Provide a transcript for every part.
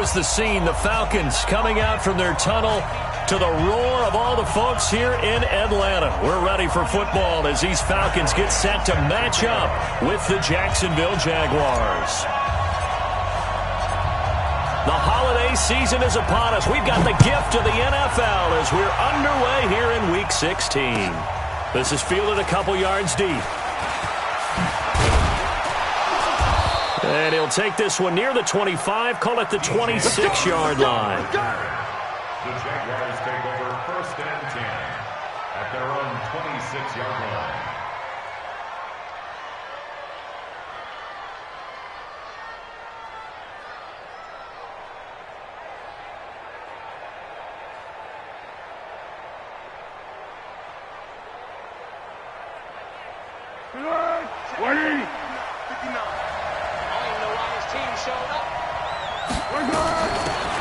knows the scene. The Falcons coming out from their tunnel to the roar of all the folks here in Atlanta. We're ready for football as these Falcons get set to match up with the Jacksonville Jaguars. The holiday season is upon us. We've got the gift of the NFL as we're underway here in Week 16. This is fielded a couple yards deep. And he'll take this one near the 25, call it the 26-yard line. The Jaguars take over first and 10 at their own 26-yard line.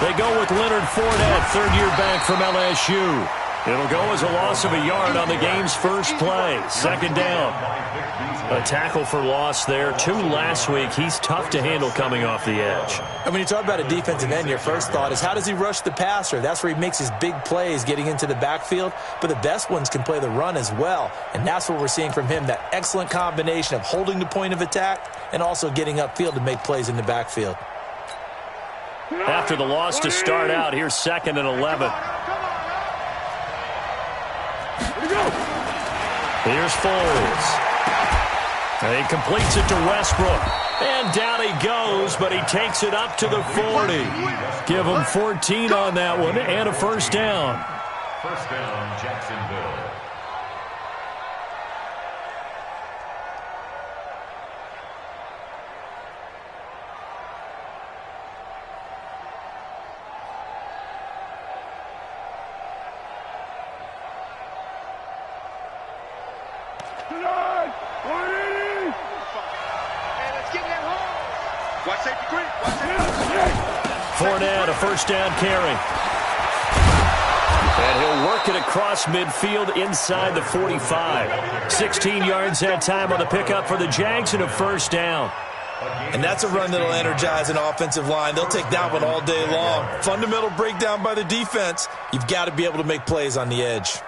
They go with Leonard Fournette, third-year back from LSU. It'll go as a loss of a yard on the game's first play. Second down. A tackle for loss there. 2 last week. He's tough to handle coming off the edge. And when you talk about a defensive end, your first thought is how does he rush the passer? That's where he makes his big plays getting into the backfield. But the best ones can play the run as well. And that's what we're seeing from him, that excellent combination of holding the point of attack and also getting upfield to make plays in the backfield. After the loss to start out, here's 2nd and 11. Here's Foles. And he completes it to Westbrook. And down he goes, but he takes it up to the 40. Give him 14 on that one and a first down. First down, Jacksonville. Fournette, a first down carry. And he'll work it across midfield inside the 45. 16 yards that time on the pickup for the Jags and a first down. And that's a run that'll energize an offensive line. They'll take that one all day long. Fundamental breakdown by the defense. You've got to be able to make plays on the edge.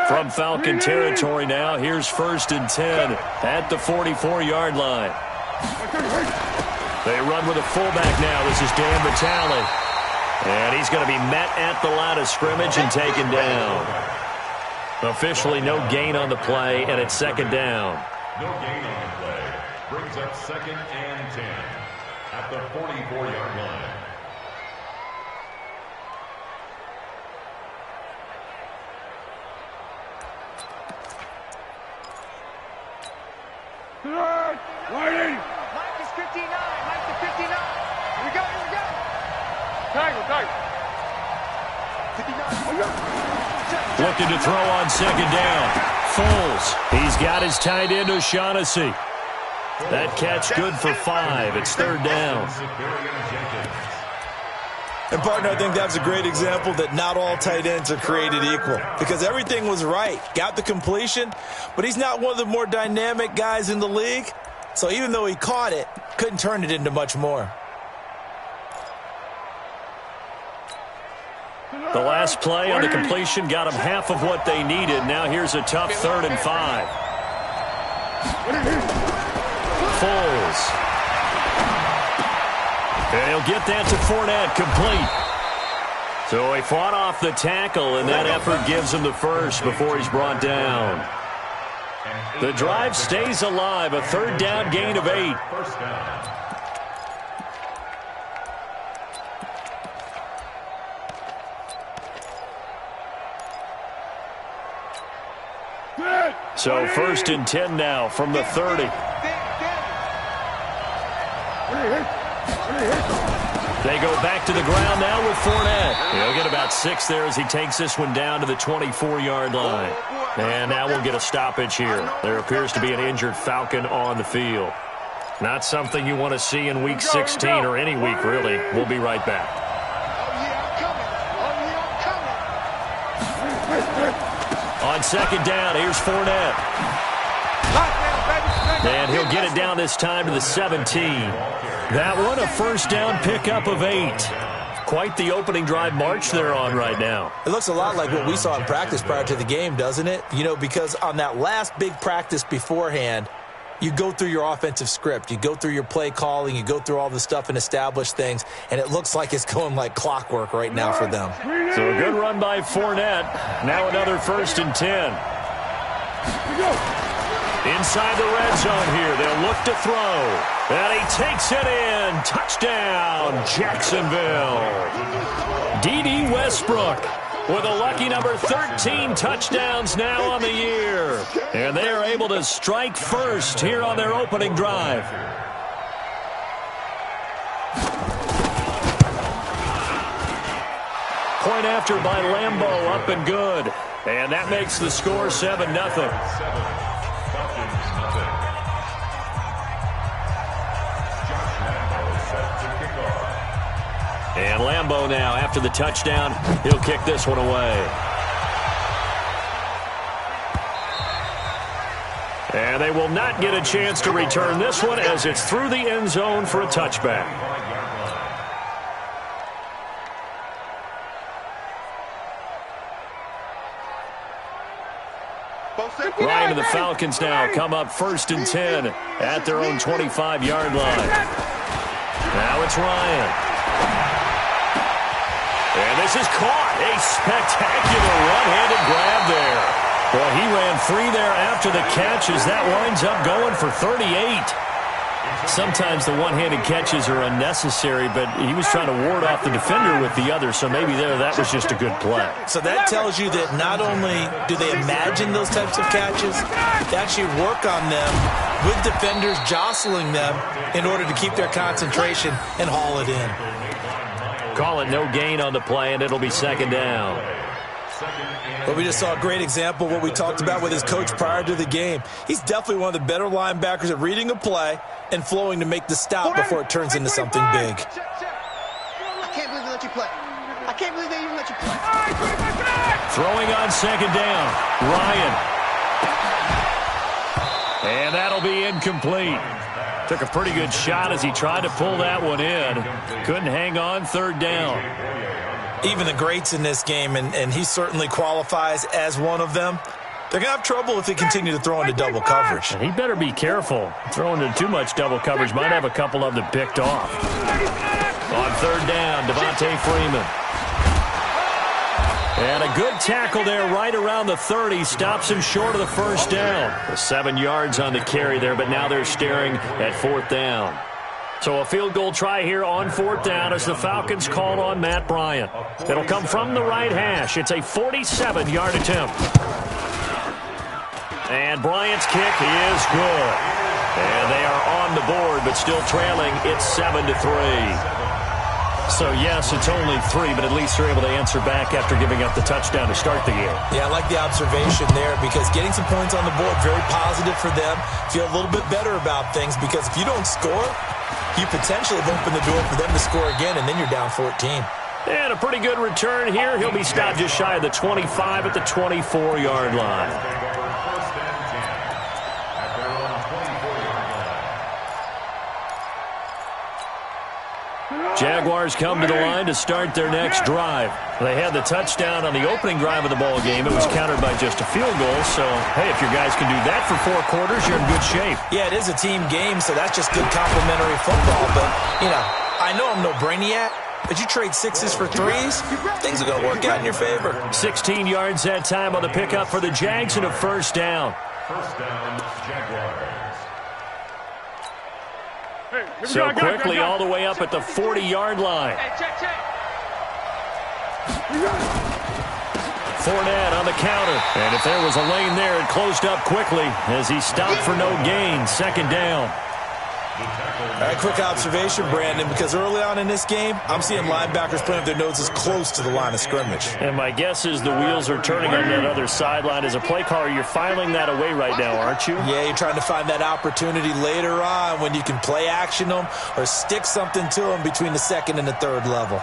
From Falcon territory now, here's 1st and 10 at the 44-yard line. They run with a fullback now. This is Dan Vitale. And he's going to be met at the line of scrimmage and taken down. Officially no gain on the play, and it's 2nd down. No gain on the play. Brings up 2nd and 10 at the 44-yard line. Waiting. Mike is 59. Mike is 59. Here we go. Here we go. Tiger. 59. Looking to throw on 2nd down. Foles. He's got his tight end O'Shaughnessy. That catch good for 5. It's 3rd down. And, partner, I think that's a great example that not all tight ends are created equal because everything was right. Got the completion, but he's not one of the more dynamic guys in the league. So even though he caught it, couldn't turn it into much more. The last play on the completion got them half of what they needed. Now here's a tough 3rd and 5. Foles. And he'll get that to Fournette, complete. So he fought off the tackle, and that effort gives him the first before he's brought down. The drive stays alive, a 3rd down gain of 8. First down. So 1st and 10 now from the 30. They go back to the ground now with Fournette. He'll get about 6 there as he takes this one down to the 24-yard line. And now we'll get a stoppage here. There appears to be an injured Falcon on the field. Not something you want to see in Week 16 or any week, really. We'll be right back. On 2nd down, here's Fournette. And he'll get it down this time to the 17. That one, a first down pickup of 8. Quite the opening drive march they're on right now. It looks a lot like what we saw in practice prior to the game, doesn't it? You know, because on that last big practice beforehand, you go through your offensive script. You go through your play calling. You go through all the stuff and establish things. And it looks like it's going like clockwork right now for them. So a good run by Fournette. Now another first and 10. Inside the red zone here. They'll look to throw. And he takes it in. Touchdown, Jacksonville. D.D. Westbrook with a lucky number 13 touchdowns now on the year. And they are able to strike first here on their opening drive. Point after by Lambeau, up and good. And that makes the score 7-0. And Lambeau now, after the touchdown, he'll kick this one away. And they will not get a chance to return this one as it's through the end zone for a touchback. Ryan and the Falcons now come up first and 10 at their own 25-yard line. Now it's Ryan. And this is caught. A spectacular one-handed grab there. Well, he ran free there after the catch as that winds up going for 38. Sometimes the one-handed catches are unnecessary, but he was trying to ward off the defender with the other, so maybe that was just a good play. So that tells you that not only do they imagine those types of catches, they actually work on them with defenders jostling them in order to keep their concentration and haul it in. Call it no gain on the play, and it'll be second down. But we just saw a great example of what we talked about with his coach prior to the game. He's definitely one of the better linebackers at reading a play and flowing to make the stop before it turns into something big. I can't believe they let you play. I can't believe they even let you play. Throwing on second down, Ryan. And that'll be incomplete. Took a pretty good shot as he tried to pull that one in. Couldn't hang on, third down. Even the greats in this game, and he certainly qualifies as one of them, they're going to have trouble if they continue to throw into double coverage. And he better be careful. Throwing into too much double coverage might have a couple of them picked off. On third down, Devontae Freeman. And a good tackle there right around the 30. Stops him short of the first down. 7 yards on the carry there, but now they're staring at fourth down. So a field goal try here on fourth down as the Falcons call on Matt Bryant. It'll come from the right hash. It's a 47-yard attempt. And Bryant's kick is good. And they are on the board, but still trailing. It's 7-3. So, yes, it's only 3, but at least they're able to answer back after giving up the touchdown to start the game. Yeah, I like the observation there because getting some points on the board, very positive for them. Feel a little bit better about things because if you don't score, you potentially have opened the door for them to score again, and then you're down 14. And a pretty good return here. He'll be stopped just shy of the 25 at the 24-yard line. Jaguars come to the line to start their next drive. They had the touchdown on the opening drive of the ball game. It was countered by just a field goal. So, hey, if your guys can do that for 4 quarters, you're in good shape. Yeah, it is a team game, so that's just good complimentary football. But, you know, I know I'm no brainiac, but you trade 6s for 3s, things are going to work out in your favor. 16 yards that time on the pickup for the Jags and a first down. First down, Jaguars. So quickly all the way up at the 40-yard line. Fournette on the counter. And if there was a lane there, it closed up quickly as he stopped for no gain. Second down. All right, quick observation, Brandon, because early on in this game, I'm seeing linebackers playing with their noses close to the line of scrimmage. And my guess is the wheels are turning on that other sideline. As a play caller, you're filing that away right now, aren't you? Yeah, you're trying to find that opportunity later on when you can play action them or stick something to them between the second and the third level.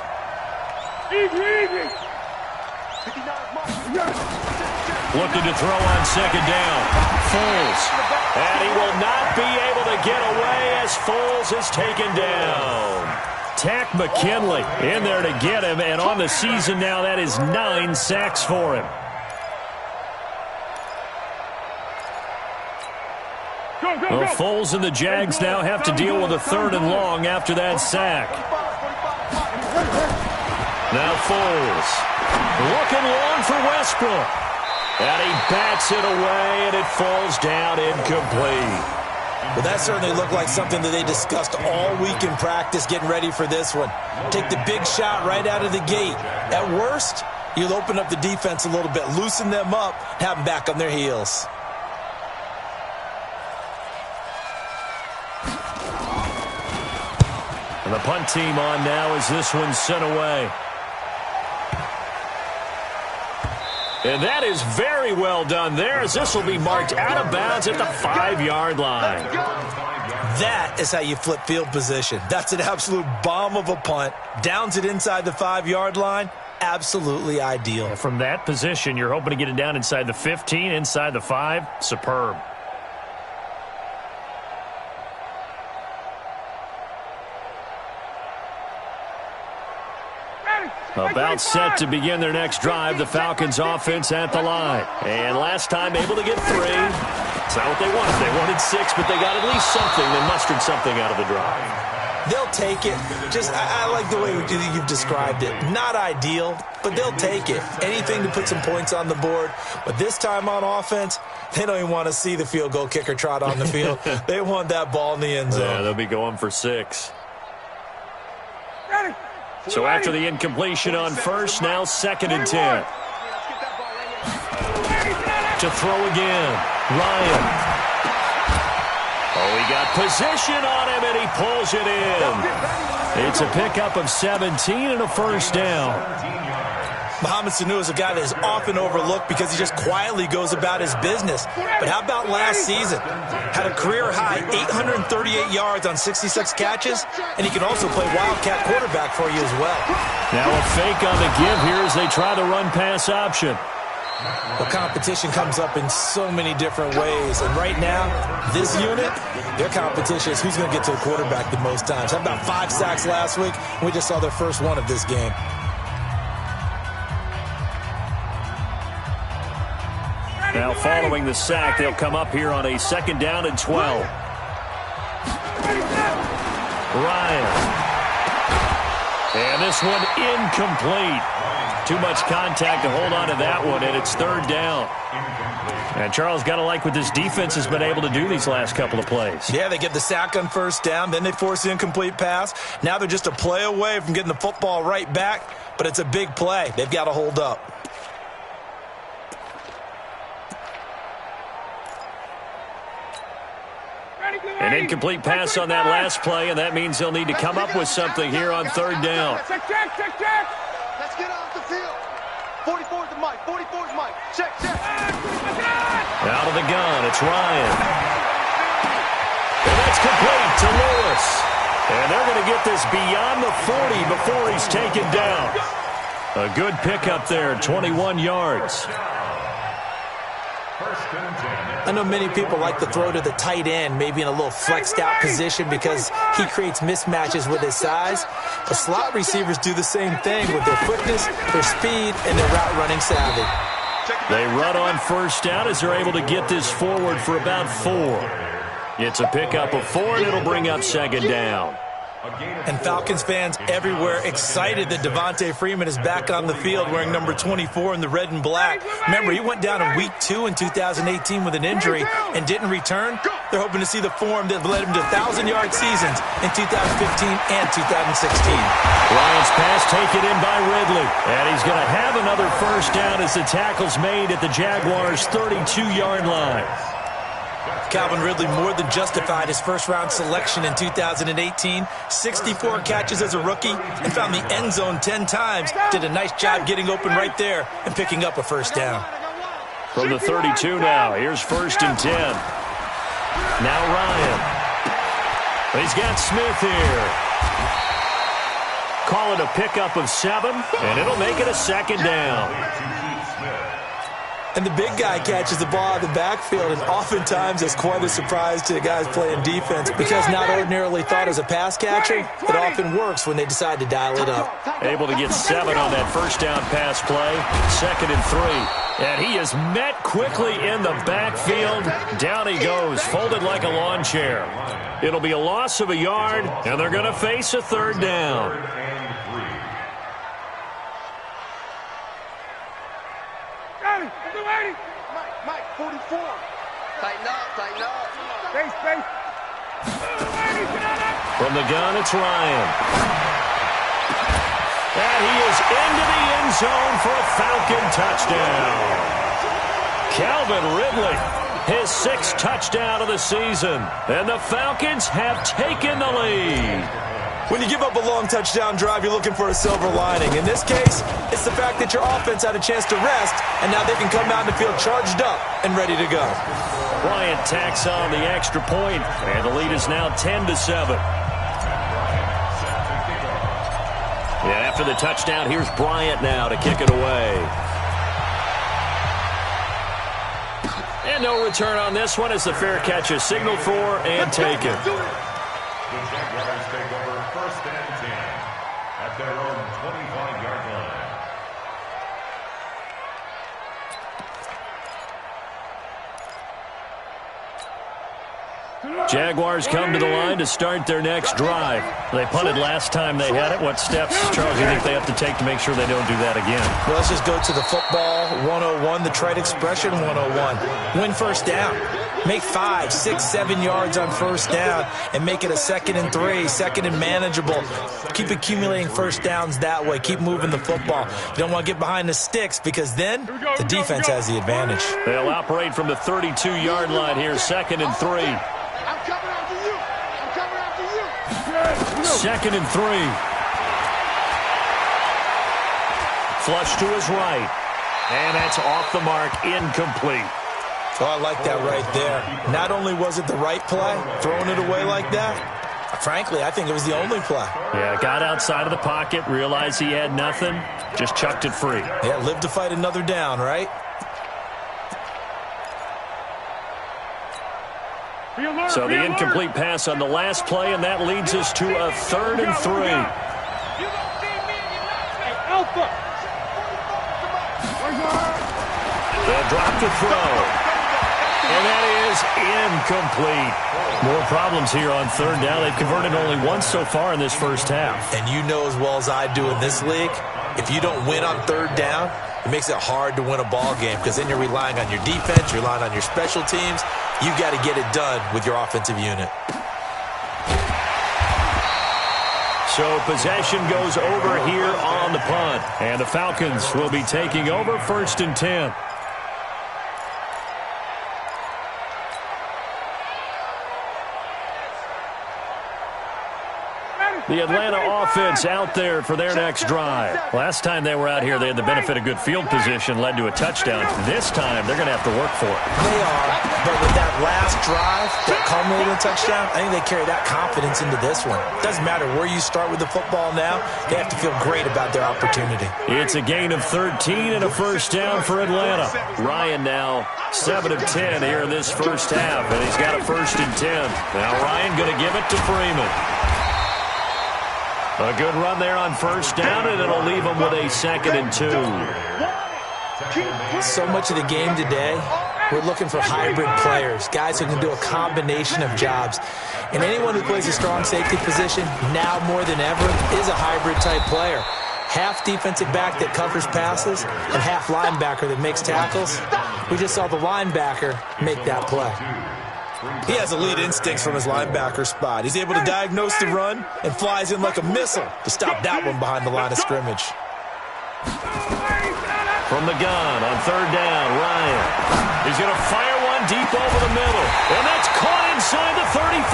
Looking to throw on second down. Foles. And he will not be able to get away as Foles is taken down. Takk McKinley in there to get him, and on the season now, that is 9 sacks for him. Well, Foles and the Jags now have to deal with a 3rd and long after that sack. Now Foles looking long for Westbrook. And he bats it away, and it falls down incomplete. Well, that certainly looked like something that they discussed all week in practice getting ready for this one. Take the big shot right out of the gate. At worst, you'll open up the defense a little bit, loosen them up, have them back on their heels. And the punt team on now as this one's sent away. And that is very well done there, as this will be marked out of bounds at the 5-yard line. That is how you flip field position. That's an absolute bomb of a punt. Downs it inside the 5-yard line. Absolutely ideal. From that position, you're hoping to get it down inside the 15, inside the 5. Superb. About set to begin their next drive, the Falcons offense at the line. And last time able to get 3. It's not what they wanted. They wanted 6, but they got at least something. They mustered something out of the drive. They'll take it. I like the way you've described it. Not ideal, but they'll take it. Anything to put some points on the board. But this time on offense, they don't even want to see the field goal kicker trot on the field. They want that ball in the end zone. Yeah, they'll be going for 6. So after the incompletion on first, now 2nd and 10. To throw again, Ryan. Oh, he got position on him, and he pulls it in. It's a pickup of 17 and a 1st down. Mohamed Sanu is a guy that is often overlooked because he just quietly goes about his business. But how about last season? Had a career-high 838 yards on 66 catches, and he can also play wildcat quarterback for you as well. Now a fake on the give here as they try the run-pass option. The competition comes up in so many different ways. And right now, this unit, their competition is who's going to get to the quarterback the most times. Had about 5 sacks last week, and we just saw their first one of this game. Now following the sack, they'll come up here on a 2nd down and 12. Ryan. And this one incomplete. Too much contact to hold on to that one, and it's 3rd down. And Charles, got to like what this defense has been able to do these last couple of plays. Yeah, they get the sack on 1st down, then they force the incomplete pass. Now they're just a play away from getting the football right back, but it's a big play. They've got to hold up. An incomplete pass on that last play, and that means they'll need to come up with something here on 3rd down. Check. Let's get off the field. 44's the mic. 44's mic. Check. Out of the gun, it's Ryan. And that's complete to Lewis. And they're going to get this beyond the 40 before he's taken down. A good pickup there, 21 yards. I know many people like to throw to the tight end, maybe in a little flexed out position because he creates mismatches with his size. But slot receivers do the same thing with their quickness, their speed, and their route running savvy. They run on 1st down as they're able to get this forward for about 4. It's a pickup of 4, and it'll bring up 2nd down. And Falcons fans everywhere excited that Devontae Freeman is back on the field wearing number 24 in the red and black. Remember, he went down in week 2 in 2018 with an injury and didn't return. They're hoping to see the form that led him to 1,000-yard seasons in 2015 and 2016. Ryan's pass taken in by Ridley. And he's going to have another 1st down as the tackle's made at the Jaguars' 32-yard line. Calvin Ridley more than justified his first-round selection in 2018. 64 catches as a rookie and found the end zone 10 times. Did a nice job getting open right there and picking up a 1st down. From the 32 now, here's 1st and 10. Now Ryan. He's got Smith here. Call it a pickup of 7, and it'll make it a 2nd down. And the big guy catches the ball out of the backfield, and oftentimes it's quite a surprise to the guys playing defense because not ordinarily thought as a pass catcher, it often works when they decide to dial it up. Able to get 7 on that first down pass play. 2nd and 3. And he is met quickly in the backfield. Down he goes, folded like a lawn chair. It'll be a loss of a yard, and they're going to face a 3rd down. Mike, 44. Tighten up. Space. From the gun, it's Ryan. And he is into the end zone for a Falcon touchdown. Calvin Ridley, his 6th touchdown of the season. And the Falcons have taken the lead. When you give up a long touchdown drive, you're looking for a silver lining. In this case, it's the fact that your offense had a chance to rest, and now they can come out and feel charged up and ready to go. Bryant tacks on the extra point, and the lead is now 10-7. Yeah, after the touchdown, here's Bryant now to kick it away. And no return on this one as the fair catch is signaled for and taken. The Jaguars take over 1st and 10 at their own 25-yard line. Jaguars come to the line to start their next drive. They punted last time they had it. What steps, Charles, do you think they have to take to make sure they don't do that again? Well, let's just go to the football 101, the trite expression 101. Win first down. Make 5, 6, 7 yards on first down and make it a 2nd and 3, 2nd and manageable. Keep accumulating first downs that way. Keep moving the football. You don't want to get behind the sticks because then the defense has the advantage. They'll operate from the 32-yard line here, 2nd and 3. I'm coming after you. 2nd and 3. Flush to his right. And that's off the mark, incomplete. Oh, I like that right there. Not only was it the right play, throwing it away like that, frankly, I think it was the only play. Yeah, got outside of the pocket, realized he had nothing, just chucked it free. Yeah, live to fight another down, right? So the incomplete pass on the last play, and that leads us to a 3rd and 3. They'll drop the throw. And that is incomplete. More problems here on 3rd down. They've converted only once so far in this first half. And you know as well as I do in this league, if you don't win on 3rd down, it makes it hard to win a ball game because then you're relying on your defense, you're relying on your special teams. You've got to get it done with your offensive unit. So possession goes over here on the punt. And the Falcons will be taking over 1st and 10. The Atlanta offense out there for their next drive. Last time they were out here, they had the benefit of good field position, led to a touchdown. This time, they're going to have to work for it. They are, but with that last drive that culminated in a touchdown, I think they carry that confidence into this one. Doesn't matter where you start with the football now, they have to feel great about their opportunity. It's a gain of 13 and a first down for Atlanta. Ryan now 7 of 10 here in this first half, and he's got a 1st and 10. Now Ryan going to give it to Freeman. A good run there on first down, and it'll leave them with a 2nd and 2. So much of the game today, we're looking for hybrid players, guys who can do a combination of jobs. And anyone who plays a strong safety position, now more than ever, is a hybrid-type player. Half defensive back that covers passes and half linebacker that makes tackles. We just saw the linebacker make that play. He has elite instincts from his linebacker spot. He's able to diagnose the run and flies in like a missile to stop that one behind the line of scrimmage. From the gun on 3rd down, Ryan. He's going to fire one deep over the middle. And that's caught inside the 35.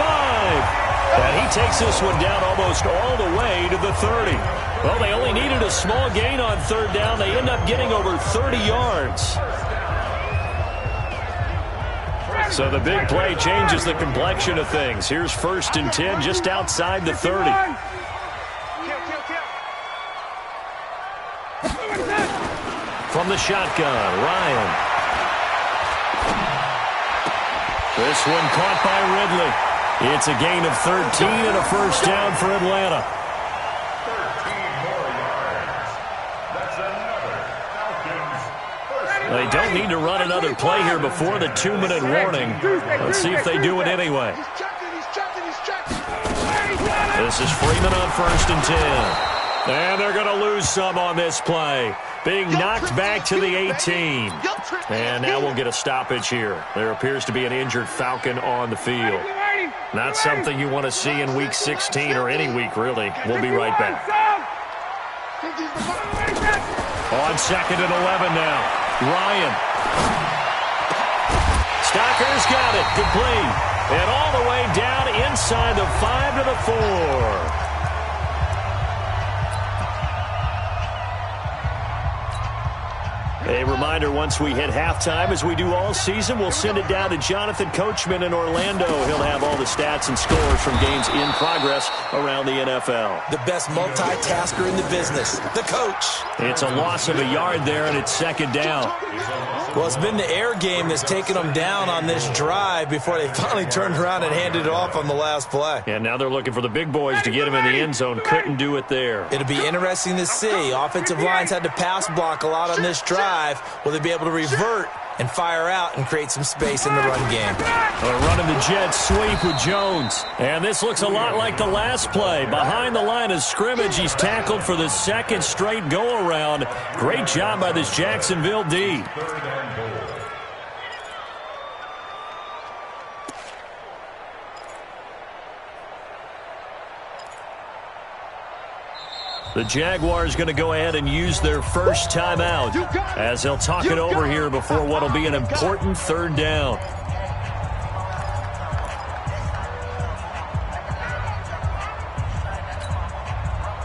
And he takes this one down almost all the way to the 30. Well, they only needed a small gain on 3rd down. They end up getting over 30 yards. So the big play changes the complexion of things. Here's 1st and 10 just outside the 30. From the shotgun, Ryan. This one caught by Ridley. It's a gain of 13 and a first down for Atlanta. 13 more yards. That's another Falcons first. They don't need to run another play here before the 2-minute warning. Let's see if they do it anyway. He's checking. This is Freeman on 1st and 10. And they're going to lose some on this play. Being knocked back to the 18. And now we'll get a stoppage here. There appears to be an injured Falcon on the field. Not something you want to see in Week 16 or any week, really. We'll be right back. On 2nd and 11 now. Ryan. Stocker's got it. Complete. And all the way down inside the 5 to the 4. A reminder, once we hit halftime, as we do all season, we'll send it down to Jonathan Coachman in Orlando. He'll have all the stats and scores from games in progress around the NFL. The best multitasker in the business, the coach. It's a loss of a yard there, and it's 2nd down. Well, it's been the air game that's taken them down on this drive before they finally turned around and handed it off on the last play. And now they're looking for the big boys to get him in the end zone. Couldn't do it there. It'll be interesting to see. Offensive lines had to pass block a lot on this drive. Will they be able to revert and fire out and create some space in the run game? They're running the jet sweep with Jones. And this looks a lot like the last play. Behind the line of scrimmage, he's tackled for the 2nd straight go-around. Great job by this Jacksonville D. 3rd and goal. The Jaguars going to go ahead and use their first timeout as they'll talk it over here before what will be an important 3rd down.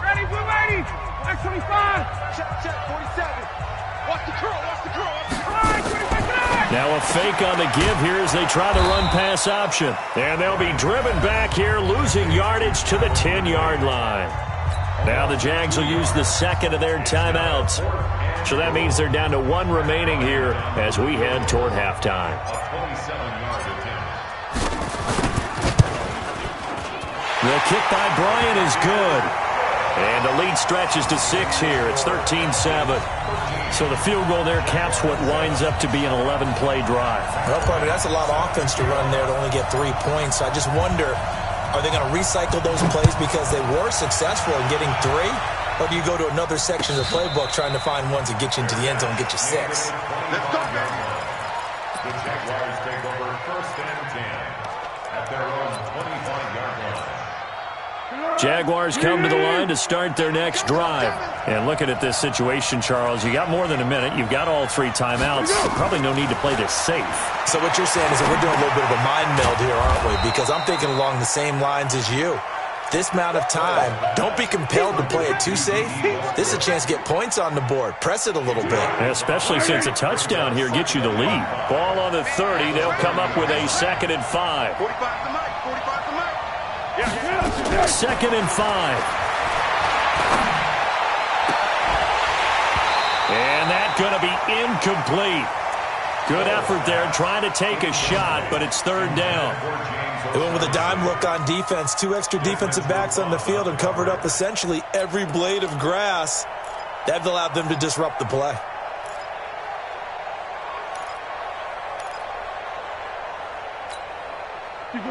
Ready, blue ready. 25. Check, 47. Watch the curl. Now a fake on the give here as they try the run-pass option. And they'll be driven back here, losing yardage to the 10-yard line. Now the Jags will use the 2nd of their timeouts. So that means they're down to 1 remaining here as we head toward halftime. A 27-yard attempt. The kick by Bryant is good. And the lead stretches to 6 here. It's 13-7. So the field goal there caps what winds up to be an 11-play drive. Well, partner, that's a lot of offense to run there to only get 3 points. I just wonder, are they going to recycle those plays because they were successful in getting 3? Or do you go to another section of the playbook trying to find ones that get you into the end zone and get you 6? Let's go. The Jaguars take over 1st and 10 at their own 25-yard line. Jaguars come to the line to start their next drive. And looking at this situation, Charles, you got more than a minute. You've got all 3 timeouts. So probably no need to play this safe. So what you're saying is that we're doing a little bit of a mind meld here, aren't we? Because I'm thinking along the same lines as you. This amount of time, don't be compelled to play it too safe. This is a chance to get points on the board. Press it a little bit. Especially since a touchdown here gets you the lead. Ball on the 30. They'll come up with a 2nd and 5. 45 to Mike. 45 to Mike. 2nd and 5. And that's going to be incomplete. Good effort there trying to take a shot, but it's 3rd down. They went with a dime look on defense. 2 extra defensive backs on the field and covered up essentially every blade of grass. That allowed them to disrupt the play.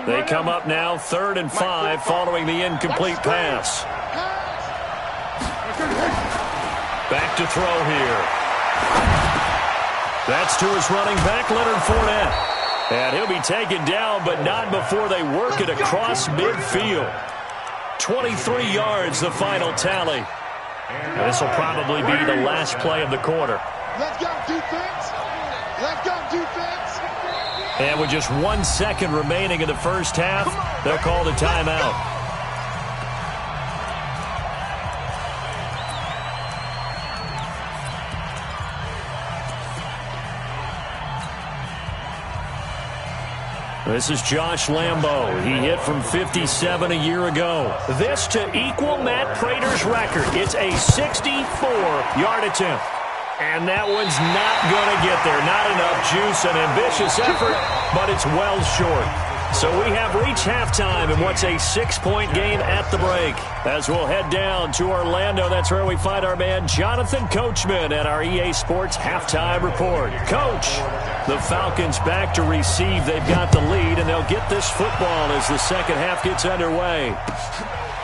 They come up now 3rd and 5 following the incomplete pass. Back to throw here. That's to his running back, Leonard Fournette. And he'll be taken down, but not before they work it across midfield. 23 yards, the final tally. This will probably be the last play of the quarter. Let's go, defense. Let's go, defense. And with just 1 second remaining in the first half, they'll call the timeout. This is Josh Lambo. He hit from 57 a year ago. This to equal Matt Prater's record. It's a 64-yard attempt. And that one's not going to get there. Not enough juice, an ambitious effort, but it's well short. So we have reached halftime in what's a 6-point game at the break. As we'll head down to Orlando, that's where we find our man Jonathan Coachman at our EA Sports Halftime Report. Coach, the Falcons back to receive. They've got the lead, and they'll get this football as the second half gets underway.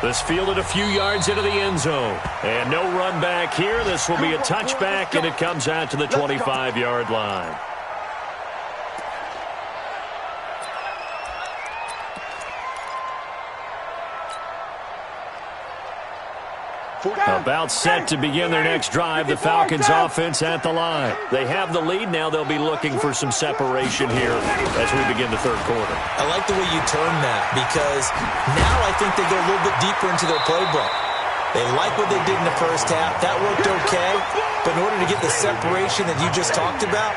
This fielded a few yards into the end zone. And no run back here. This will be a touchback, and it comes out to the 25-yard line. About set to begin their next drive. The Falcons offense at the line. They have the lead. Now they'll be looking for some separation here as we begin the third quarter. I like the way you turn that because now I think they go a little bit deeper into their playbook. They like what they did in the first half. That worked okay. But in order to get the separation that you just talked about,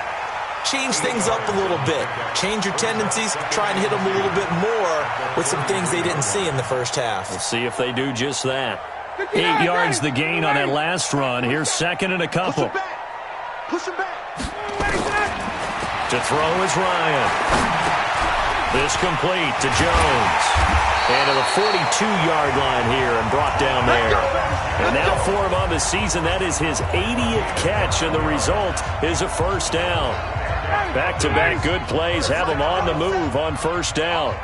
change things up a little bit. Change your tendencies. Try and hit them a little bit more with some things they didn't see in the first half. We'll see if they do just that. 8 yards the gain on that last run. Here's second and a couple. Push him back. To throw is Ryan. This complete to Jones. And to the 42-yard line here and brought down there. And now for him on the season, that is his 80th catch, and the result is a first down. Back-to-back good plays have him on the move on first down.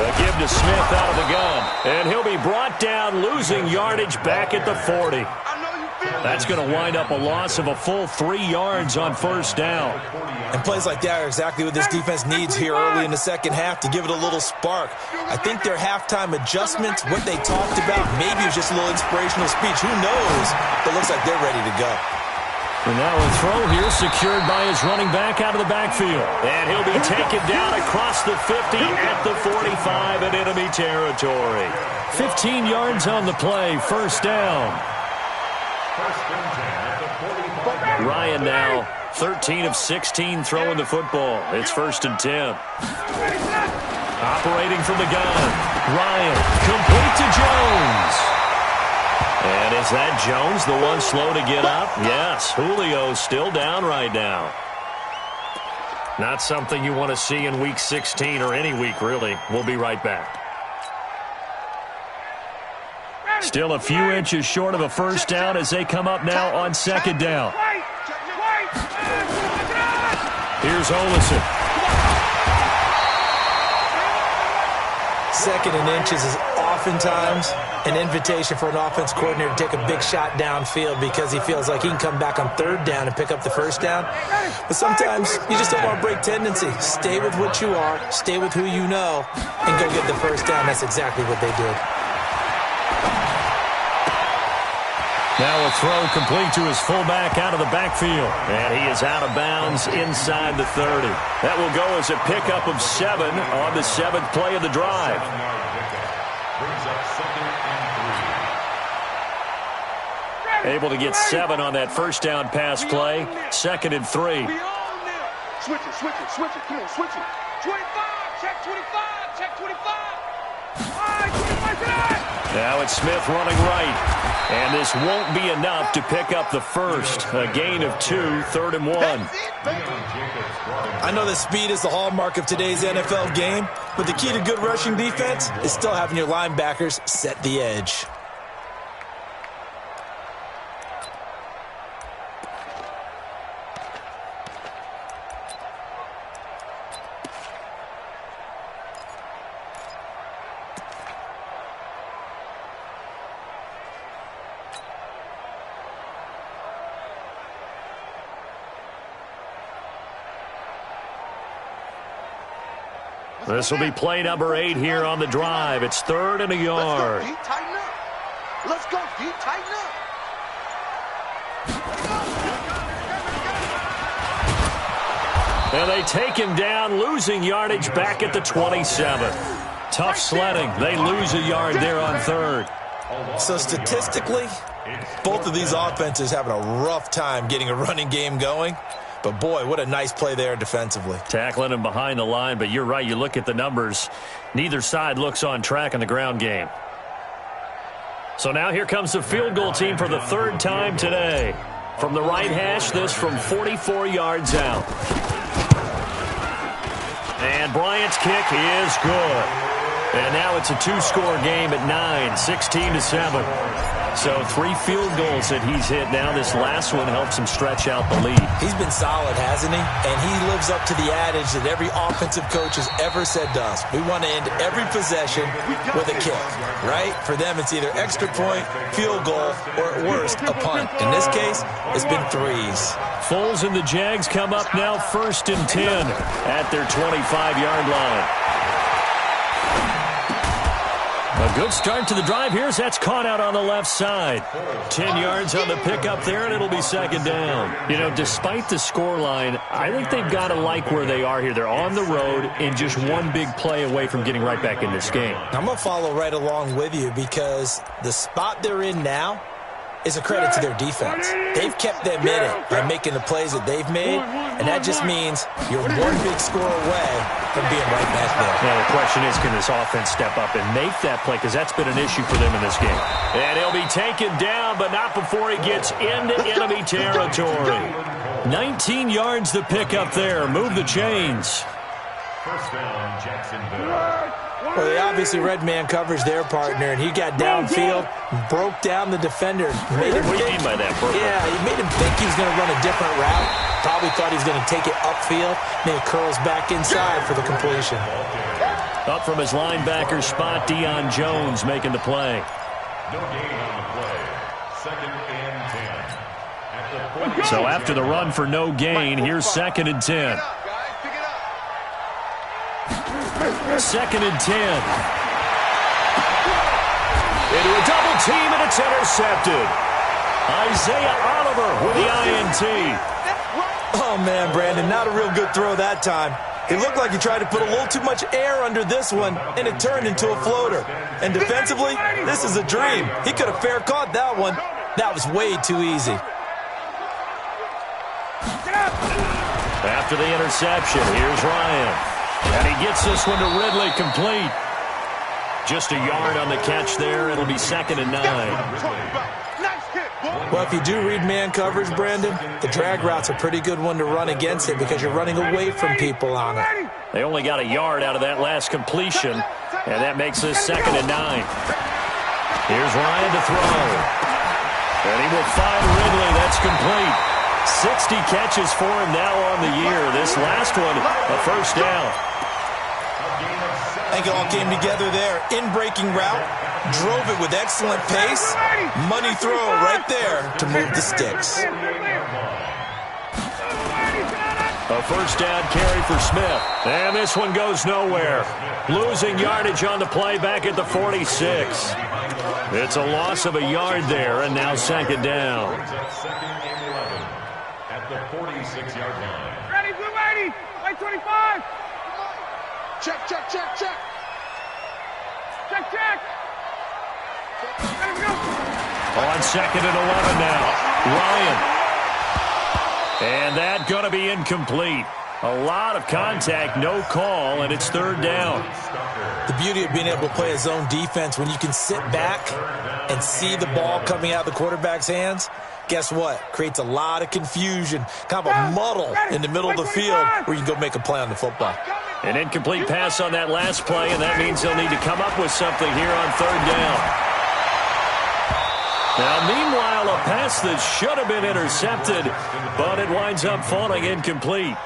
A give to Smith out of the gun. And he'll be brought down, losing yardage back at the 40. That's going to wind up a loss of a full 3 yards on first down. And plays like that are exactly what this defense needs here early in the second half to give it a little spark. I think their halftime adjustments, what they talked about, maybe it was just a little inspirational speech. Who knows? But it looks like they're ready to go. And now a throw here secured by his running back out of the backfield. And he'll be taken down across the 50 at the 45 in enemy territory. 15 yards on the play, first down. Ryan now 13 of 16 throwing the football. It's first and 10. Operating from the gun. Ryan complete to Jones. And is that Jones, the one slow to get up? Yes, Julio's still down right now. Not something you want to see in Week 16 or any week, really. We'll be right back. Still a few inches short of a first down as they come up now on second down. Here's Olsen. Second and inches is oftentimes an invitation for an offense coordinator to take a big shot downfield because he feels like he can come back on third down and pick up the first down. But sometimes you just don't want to break tendency. Stay with what you are, stay with who you know, and go get the first down. That's exactly what they did. Now a throw complete to his fullback out of the backfield. And he is out of bounds inside the 30. That will go as a pickup of 7 on the 7th play of the drive. Able to get 7 on that first down pass play. Second and 3. Switch it. Come on, switch it. 25, check 25, check 25. Now it's Smith running right. And this won't be enough to pick up the first. A gain of 2, third and 1. I know that speed is the hallmark of today's NFL game, but the key to good rushing defense is still having your linebackers set the edge. This will be play number 8 here on the drive. It's third and a yard. Let's go, D. Tighten up. Let's go, D. Tighten up. And they take him down, losing yardage back at the 27. Tough sledding. They lose a yard there on third. So statistically, both of these offenses having a rough time getting a running game going. But, boy, what a nice play there defensively. Tackling him behind the line, but you're right. You look at the numbers. Neither side looks on track in the ground game. So now here comes the field goal team for the third time today. From the right hash, this from 44 yards out. And Bryant's kick is good. And now it's a two-score game at 9, 16-7. So 3 field goals that he's hit now. This last one helps him stretch out the lead. He's been solid, hasn't he? And he lives up to the adage that every offensive coach has ever said to us. We want to end every possession with a kick, right? For them, it's either extra point, field goal, or at worst, a punt. In this case, it's been 3s. Foles and the Jags come up now 1st and 10 at their 25-yard line. A good start to the drive here as that's caught out on the left side. 10 yards on the pickup there, and it'll be 2nd down. You know, despite the scoreline, I think they've got to like where they are here. They're on the road and just one big play away from getting right back in this game. I'm going to follow right along with you because the spot they're in now is a credit to their defense. They've kept them in it by making the plays that they've made, and that just means you're one big score away from being right back there. Now, the question is, can this offense step up and make that play? Because that's been an issue for them in this game. And he'll be taken down, but not before he gets into enemy territory. 19 yards to pick up there. Move the chains. First down, Jacksonville. Well, they obviously read man coverage their partner, and he got downfield, broke down the defender. What do you mean by that, Brooklyn? Yeah, he made him think he was going to run a different route. Probably thought he was going to take it upfield. Then he curls back inside for the completion. Up from his linebacker spot, Deion Jones making the play. No gain on the play. 2nd and 10. So after the run for no gain, here's 2nd and 10. 2nd and 10. Into a double team, and it's intercepted. Isaiah Oliver with the INT. Oh, man, Brandon, not a real good throw that time. It looked like he tried to put a little too much air under this one, and it turned into a floater. And defensively, this is a dream. He could have fair caught that one. That was way too easy. After the interception, here's Ryan. And he gets this one to Ridley complete. Just a yard on the catch there. It'll be 2nd and 9. Well, if you do read man coverage, Brandon, the drag route's a pretty good one to run against it because you're running away from people on it. They only got a yard out of that last completion, and that makes this 2nd and 9. Here's Ryan to throw. And he will find Ridley. That's complete. 60 catches for him now on the year. This last one, a 1st down. I think it all came together there. In-breaking route, drove it with excellent pace. Money throw right there to move the sticks. A 1st down carry for Smith. And this one goes nowhere. Losing yardage on the play back at the 46. It's a loss of a yard there, and now 2nd down. At the 46-yard line. Ready, blue 80, white 25. Check. Check. Ready, go. On 2nd and 11 now. Ryan. And that going to be incomplete. A lot of contact, no call, and it's 3rd down. The beauty of being able to play a zone defense when you can sit back and see the ball coming out of the quarterback's hands, guess what? Creates a lot of confusion, kind of a muddle in the middle of the field where you can go make a play on the football. An incomplete pass on that last play, and that means they'll need to come up with something here on 3rd down. Now, meanwhile, a pass that should have been intercepted, but it winds up falling incomplete.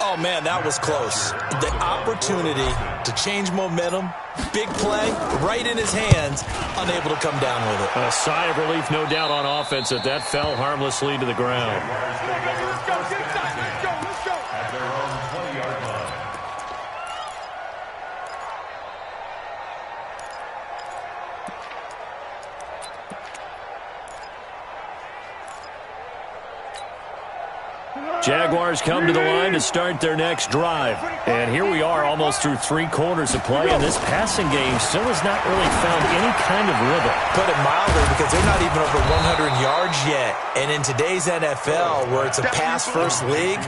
Oh, man, that was close. The opportunity to change momentum, big play, right in his hands, unable to come down with it. A sigh of relief, no doubt, on offense that fell harmlessly to the ground. Let's go. At their own 20-yard line. Jaguars come to the line to start their next drive. And here we are almost through 3 quarters of play, and this passing game still has not really found any kind of rhythm. Put it mildly, because they're not even over 100 yards yet. And in today's NFL, where it's a pass-first league,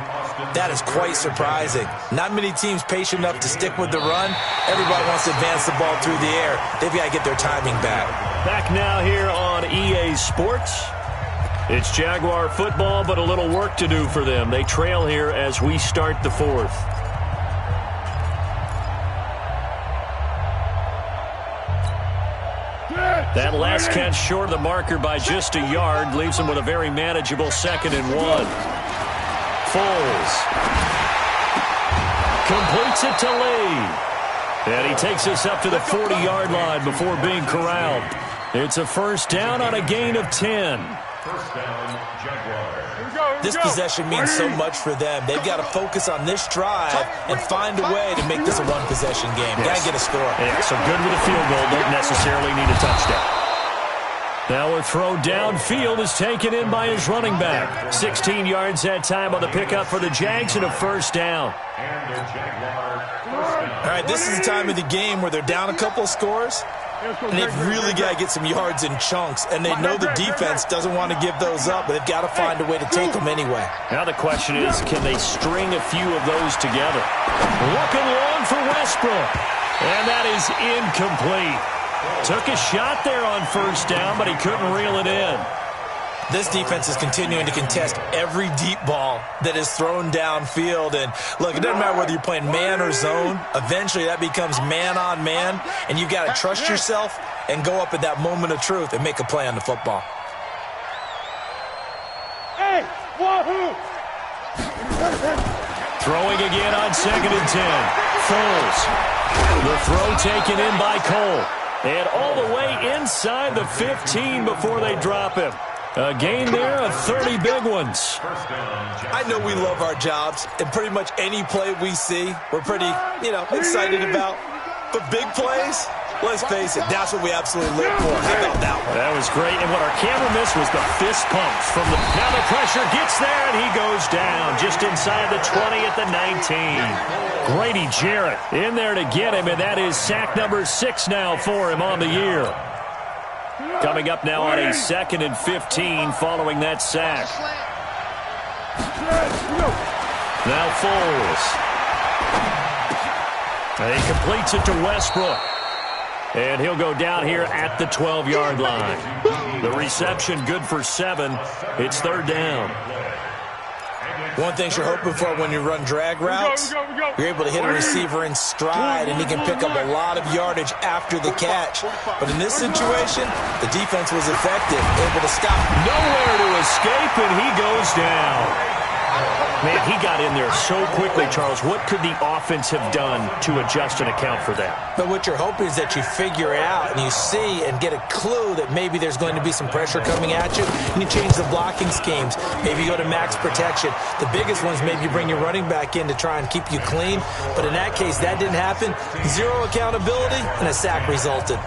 that is quite surprising. Not many teams patient enough to stick with the run. Everybody wants to advance the ball through the air. They've got to get their timing back. Back now here on EA Sports. It's Jaguar football, but a little work to do for them. They trail here as we start the 4th. That last catch short of the marker by just a yard leaves them with a very manageable 2nd and 1. Foles completes it to Lee. And he takes us up to the 40-yard line before being corralled. It's a first down on a gain of 10. First down, Jaguars. This possession means so much for them. They've got to focus on this drive and find a way to make this a one-possession game. Got to get a score. Yeah, so good with a field goal. Don't necessarily need a touchdown. Now a throw downfield is taken in by his running back. 16 yards that time on the pickup for the Jags and a first down. And the Jaguars first down. All right, this is the time of the game where they're down a couple of scores, and they've really got to get some yards in chunks, and they know the defense doesn't want to give those up, but they've got to find a way to take them anyway. Now the question is, can they string a few of those together? Looking long for Westbrook, and that is incomplete. Took a shot there on first down, but he couldn't reel it in. This defense is continuing to contest every deep ball that is thrown downfield. And, look, it doesn't matter whether you're playing man or zone. Eventually that becomes man-on-man, and you've got to trust yourself and go up at that moment of truth and make a play on the football. Hey, wahoo! Throwing again on 2nd and 10. Foles. The throw taken in by Cole. And all the way inside the 15 before they drop him. A gain there of 30 big ones. I know we love our jobs, and pretty much any play we see, we're pretty, excited about. But big plays, let's face it, that's what we absolutely live for. How about that one? That was great, and what our camera missed was the fist pumps from the... Now the pressure gets there, and he goes down just inside the 20 at the 19. Grady Jarrett in there to get him, and that is sack number 6 now for him on the year. Coming up now on a 2nd and 15 following that sack. Now Foles. And he completes it to Westbrook. And he'll go down here at the 12-yard line. The reception good for 7. It's 3rd down. One thing you're hoping for when you run drag routes, you're able to hit a receiver in stride, and he can pick up a lot of yardage after the catch. But in this situation, the defense was effective, able to stop. Nowhere to escape, and he goes down. Man, he got in there so quickly, Charles. What could the offense have done to adjust and account for that? But what you're hoping is that you figure out and you see and get a clue that maybe there's going to be some pressure coming at you, and you change the blocking schemes. Maybe you go to max protection. The biggest ones, maybe you bring your running back in to try and keep you clean. But in that case, that didn't happen. 0 accountability, and a sack resulted.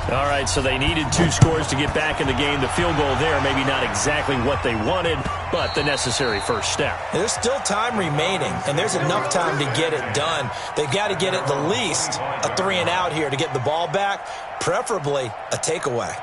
All right, so they needed 2 scores to get back in the game. The field goal there, maybe not exactly what they wanted, but the necessary first step. There's still time remaining, and there's enough time to get it done. They've got to get at the least a 3-and-out here to get the ball back, preferably a takeaway.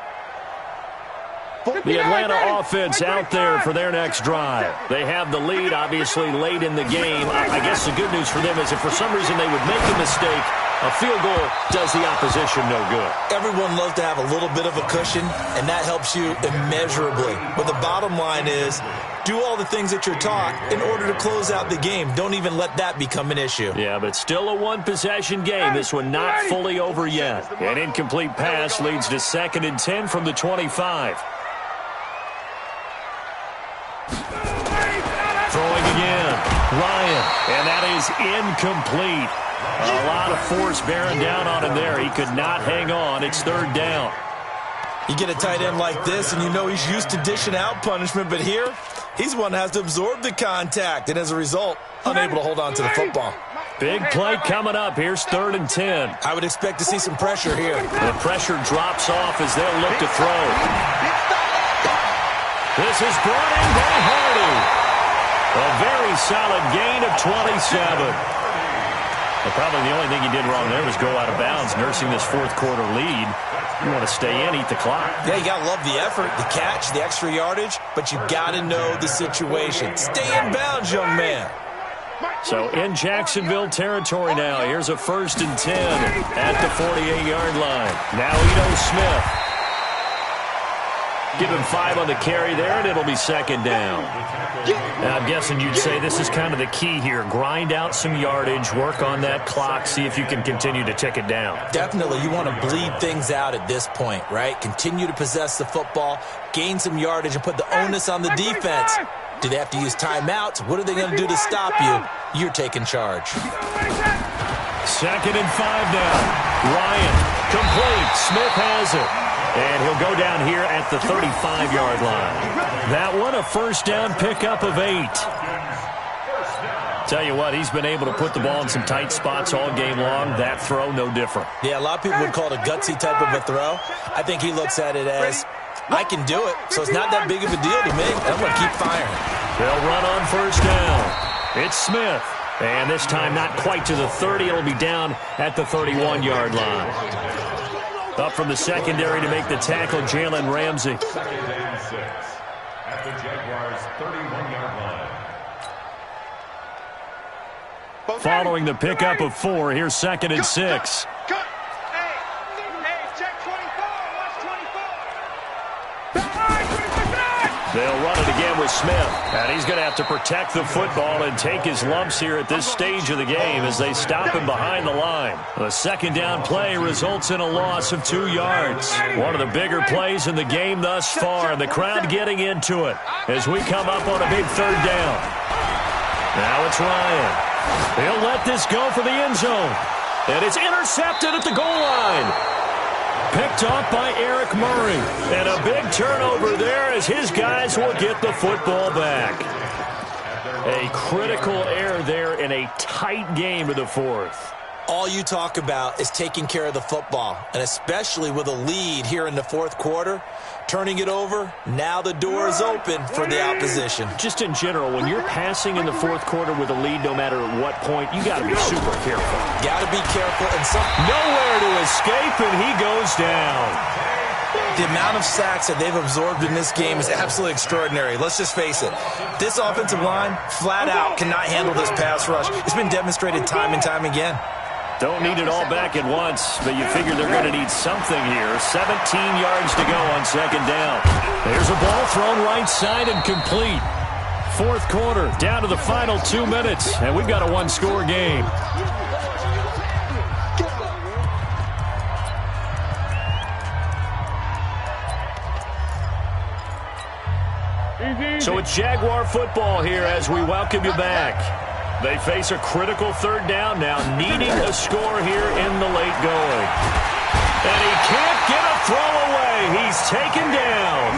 The Atlanta offense out there for their next drive. They have the lead, obviously, late in the game. I guess the good news for them is if for some reason they would make a mistake, a field goal does the opposition no good. Everyone loves to have a little bit of a cushion, and that helps you immeasurably. But the bottom line is, do all the things that you're taught in order to close out the game. Don't even let that become an issue. Yeah, but still a one-possession game. This one not fully over yet. An incomplete pass leads to 2nd and 10 from the 25. Throwing again. Ryan, and that is incomplete. A lot of force bearing down on him there. He could not hang on. It's 3rd down. You get a tight end like this, and you know he's used to dishing out punishment, but here, he's one that has to absorb the contact, and as a result, unable to hold on to the football. Big play coming up. Here's 3rd and 10. I would expect to see some pressure here. The pressure drops off as they'll look to throw. This is brought in by Hardy. A very solid gain of 27. Well, probably the only thing he did wrong there was go out of bounds, nursing this fourth-quarter lead. You want to stay in, eat the clock. Yeah, you got to love the effort, the catch, the extra yardage, but you got to know the situation. Stay in bounds, young man. So in Jacksonville territory now. Here's a 1st and 10 at the 48-yard line. Now Ito Smith. Give him 5 on the carry there, and it'll be 2nd down. Now, I'm guessing you'd say this is kind of the key here. Grind out some yardage, work on that clock, see if you can continue to tick it down. Definitely. You want to bleed things out at this point, right? Continue to possess the football, gain some yardage, and put the onus on the defense. Do they have to use timeouts? What are they going to do to stop you? You're taking charge. 2nd and 5 now. Ryan, complete. Smith has it. And he'll go down here at the 35-yard line. That one, a 1st down pickup of 8. Tell you what, he's been able to put the ball in some tight spots all game long. That throw, no different. Yeah, a lot of people would call it a gutsy type of a throw. I think he looks at it as, I can do it, so it's not that big of a deal to me. I'm going to keep firing. They'll run on 1st down. It's Smith. And this time not quite to the 30. It'll be down at the 31-yard line. Up from the secondary to make the tackle, Jalen Ramsey. 2nd and 6 at the Jaguars' 31-yard line. Following the pickup of 4, here's 2nd and 6. Cut. Hey, check 24. Watch 24. They'll run it again with Smith. And he's going to have to protect the football and take his lumps here at this stage of the game as they stop him behind the line. The 2nd down play results in a loss of 2 yards. One of the bigger plays in the game thus far, and the crowd getting into it as we come up on a big 3rd down. Now it's Ryan. He'll let this go for the end zone. And it's intercepted at the goal line. Picked off by Eric Murray. And a big turnover there as his guys will get the football back. A critical error there in a tight game of the 4th. All you talk about is taking care of the football, and especially with a lead here in the 4th quarter, turning it over, now the door is open for the opposition. Just in general, when you're passing in the 4th quarter with a lead, no matter at what point, you got to be super careful. Got to be careful. And nowhere to escape, and he goes down. The amount of sacks that they've absorbed in this game is absolutely extraordinary. Let's just face it. This offensive line, flat out, cannot handle this pass rush. It's been demonstrated time and time again. Don't need it all back at once, but you figure they're going to need something here. 17 yards to go on 2nd down. There's a ball thrown right side and complete. 4th quarter, down to the final 2 minutes, and we've got a 1-score game. So it's Jaguar football here as we welcome you back. They face a critical 3rd down now, needing a score here in the late going. And he can't get a throw away. He's taken down.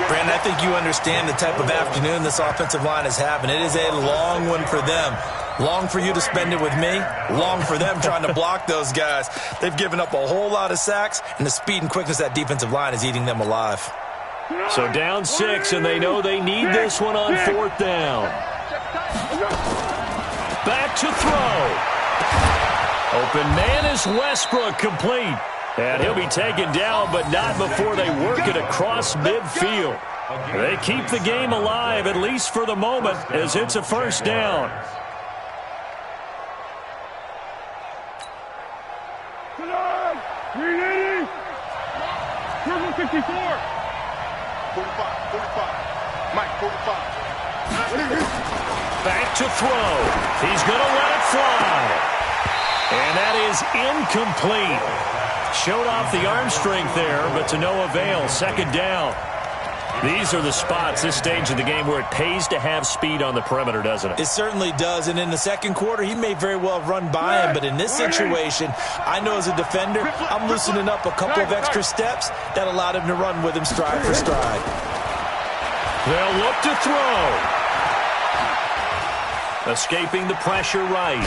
Brandon, I think you understand the type of afternoon this offensive line is having. It is a long one for them. Long for you to spend it with me. Long for them trying to block those guys. They've given up a whole lot of sacks, and the speed and quickness of that defensive line is eating them alive. So down 6, and they know they need this one on 4th down. Back to throw. Open man is Westbrook, complete. And he'll be taken down, but not before they work it across midfield. They keep the game alive, at least for the moment, as it's a 1st down. Number 54. 45. Mike, 45. Back to throw. He's going to let it fly. And that is incomplete. Showed off the arm strength there, but to no avail. 2nd down. These are the spots, this stage of the game, where it pays to have speed on the perimeter, doesn't it? It certainly does, and in the 2nd quarter, he may very well run by him, but in this situation, I know as a defender, I'm loosening up a couple of extra steps that allowed him to run with him stride for stride. They'll look to throw. Escaping the pressure right.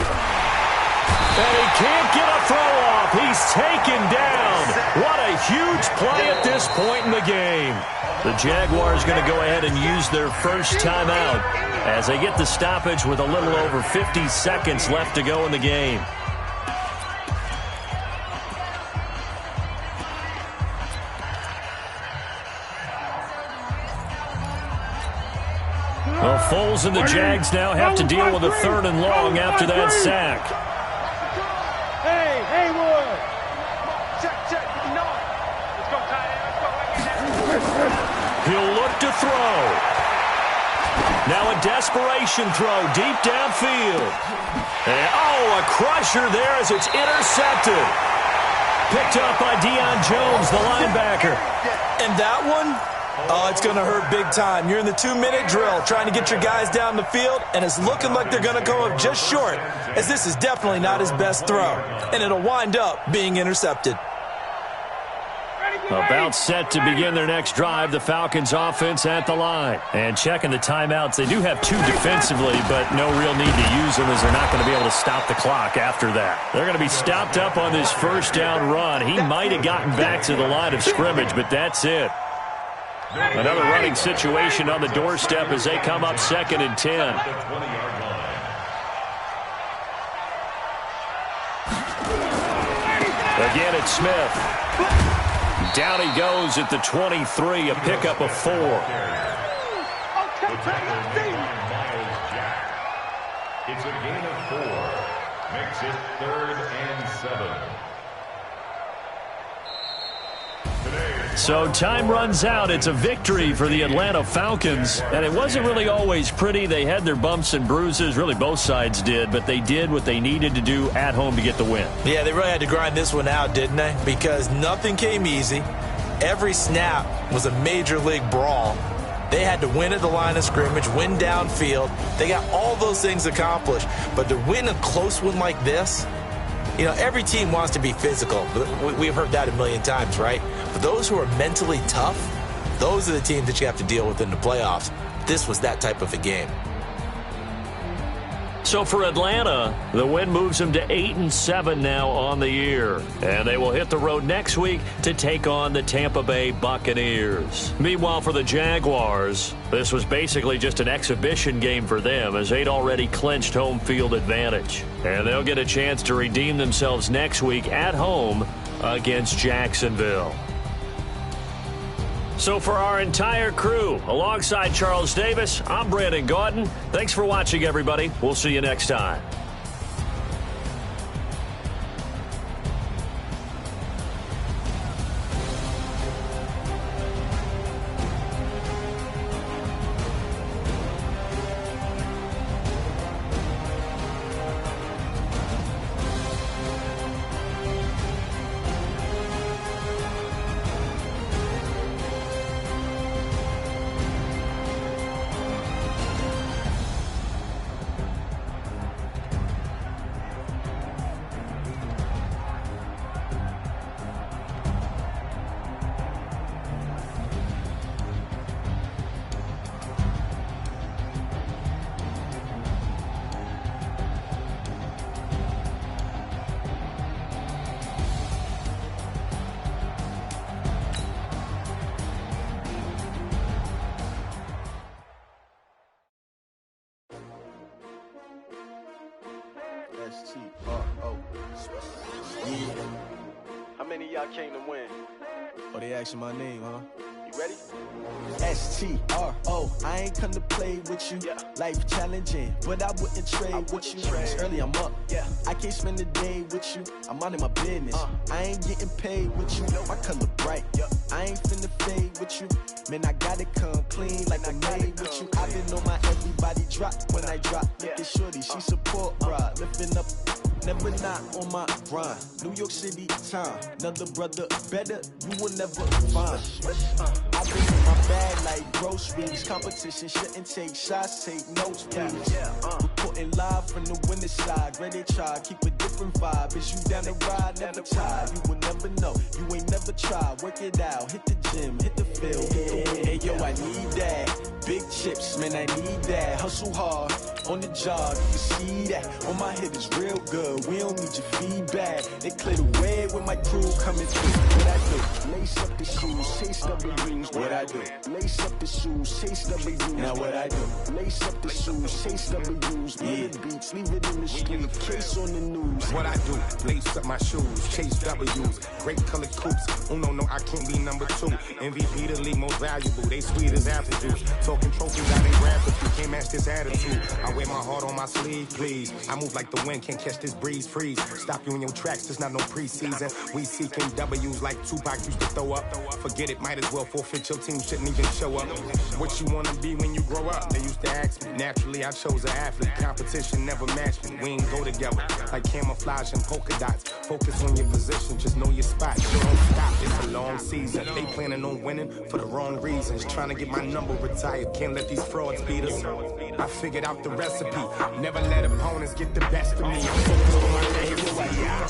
And he can't get a throw off. He's taken down. What a huge play at this point in the game. The Jaguars going to go ahead and use their first timeout as they get the stoppage with a little over 50 seconds left to go in the game. Well, Foles and the Jags now have to deal with a 3rd and long after that sack. Hey, Haywood. Check. No. Let's go, tight end. He'll look to throw. Now a desperation throw deep downfield. And, a crusher there as it's intercepted. Picked up by Deion Jones, the linebacker. And that one? Oh, it's going to hurt big time. You're in the 2-minute drill trying to get your guys down the field, and it's looking like they're going to go up just short, as this is definitely not his best throw. And it'll wind up being intercepted. About set to begin their next drive, the Falcons offense at the line. And checking the timeouts, they do have 2 defensively, but no real need to use them as they're not going to be able to stop the clock after that. They're going to be stopped up on this first down run. He might have gotten back to the line of scrimmage, but that's it. Another running situation on the doorstep as they come up 2nd and 10. Again, it's Smith. Down he goes at the 23, a pickup of 4. It's a gain of 4. Makes it 3rd and 7. So time runs out. It's a victory for the Atlanta Falcons. And it wasn't really always pretty. They had their bumps and bruises. Really, both sides did. But they did what they needed to do at home to get the win. Yeah, they really had to grind this one out, didn't they? Because nothing came easy. Every snap was a major league brawl. They had to win at the line of scrimmage, win downfield. They got all those things accomplished. But to win a close one like this, you know, every team wants to be physical. We've heard that a million times, right? But those who are mentally tough, those are the teams that you have to deal with in the playoffs. This was that type of a game. So for Atlanta, the win moves them to 8-7 now on the year. And they will hit the road next week to take on the Tampa Bay Buccaneers. Meanwhile, for the Jaguars, this was basically just an exhibition game for them as they'd already clinched home field advantage. And they'll get a chance to redeem themselves next week at home against Jacksonville. So for our entire crew, alongside Charles Davis, I'm Brandon Gaudin. Thanks for watching, everybody. We'll see you next time. S-T-R-O. Yeah. How many of y'all came to win? Oh, they asking my name, huh? You ready? S-T-R-O. I ain't come to play with you. Yeah. Life challenging, but I wouldn't trade with you. It's early, I'm up. Yeah. I can't spend the day with you. I'm out in my business. I ain't getting paid with you. My color bright. I ain't finna fade with you. Man, I gotta come clean like I made with you. I've been on my everybody drop when I drop. Look at shorty, she support ride. Lifting up, never not on my grind. New York City time, another brother better, you will never find. I've been in my bag like groceries. Competition shouldn't take shots, take notes, please. Reporting live from the winning side. Ready to try, keep a different vibe. Is you down the ride, never tired. You will never know, you ain't never tried. Work it out, hit the gym, hit the field, hit the win. Hey yo, I need that. Big chips, man, I need that. Hustle hard, on the jog, you can see that. On my hip is real good, we don't need your feedback. They clear the way with my crew coming through. What I do? Lace up the shoes, chase W's. What I do? Lace up the shoes, chase W's. Now what I do? Lace up the shoes, chase W's. Yeah, beats, leave it in the street, case on the news. What I do? Lace up my shoes, chase W's. Great colored coops. Oh no, I can't be number 2. MVP the league most valuable. They sweet as apple juice. Talking trophies, I didn't grab the few. Can't match this attitude. I wear my heart on my sleeve, please. I move like the wind, can't catch this breeze. Freeze. Stop you in your tracks. There's not no preseason. We seeking W's like Tupac used to throw up. Forget it, might as well forfeit. Your team shouldn't even show up. What you wanna be when you grow up? They used to ask me. Naturally, I chose an athlete. Competition never matched me. We ain't go together like camouflage and polka dots. Focus on your position, just know your spot. You don't stop. It's a long season. They planning on winning for the wrong reasons. Trying to get my number retired. Can't let these frauds beat us. I figured out the recipe. Never let opponents get the best of me. I'm focused on my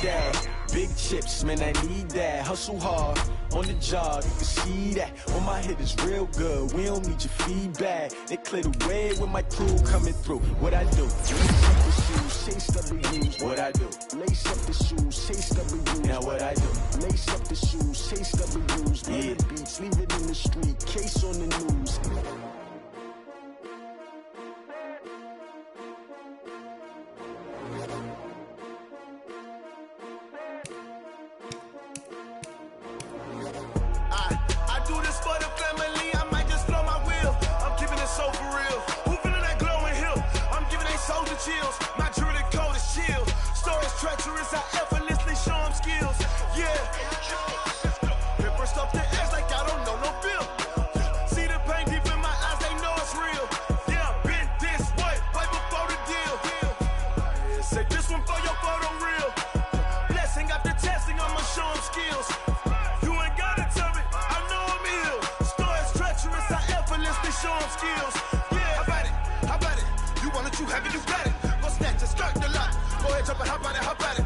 that. Big chips, man, I need that. Hustle hard, on the job, you can see that. On my hit is real good, we don't need your feedback. They clear the way with my crew coming through. What I do? Lace up the shoes, chase W's. What I do? Lace up the shoes, chase W's. Now what I do? Lace up the shoes, chase W's. Yeah, beats, leave it in the street, case on the news. Chills. My jewelry code is chill. Stories treacherous, I effortlessly show them skills. Yeah. Pepper stuff the edge like I don't know no feel. See the pain deep in my eyes, they know it's real. Yeah, been this way, way before the deal. Say this one for your photo real. Blessing after testing, I'ma show them skills. You ain't gotta tell me, I know I'm ill. Stories treacherous, I effortlessly show them skills. Yeah, how about it? You want it, you have it, you got it. Start the lot. Go ahead, jump and hop on it.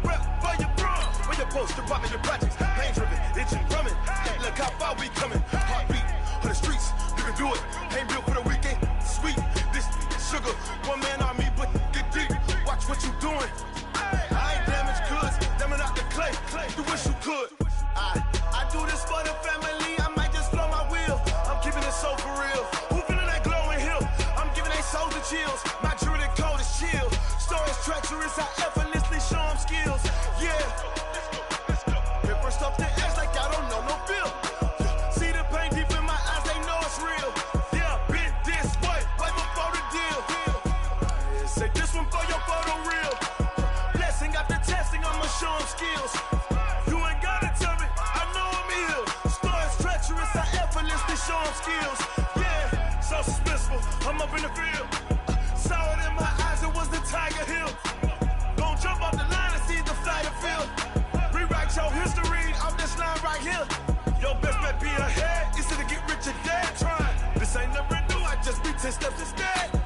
Rep for your bro. For your poster, popping your projects. Pain driven, itching, drumming. Look how far we coming. Heartbeat for the streets. You can do it. Ain't built for the weekend. Sweet, this sugar. One man army, but get deep. Watch what you doing. I ain't damaged goods. Damn it out the clay. You wish you could. I do this for the family. I might just blow my wheel. I'm keeping it so for real. Who feeling that glowing hill? I'm giving they souls the chills. My jewelry code is chill. Stories treacherous, I effortlessly show them skills. Yeah. Pepper stuff the edge like I don't know no feel. See the pain deep in my eyes, they know it's real. Yeah, been this way, way before the deal. Say this one for your photo real. Blessing after testing, I'ma show them skills. You ain't gotta tell me, I know I'm ill. Stories treacherous, I effortlessly show them skills. Yeah, so suspenseful, I'm up in the field. Saw it in my eyes, it was the Tiger Hill. Gon' jump off the line and see the fighter field. Rewrite your history off this line right here. Your best bet be ahead, easy to get rich or dead. Trying, this ain't never new, I just be 10 steps instead.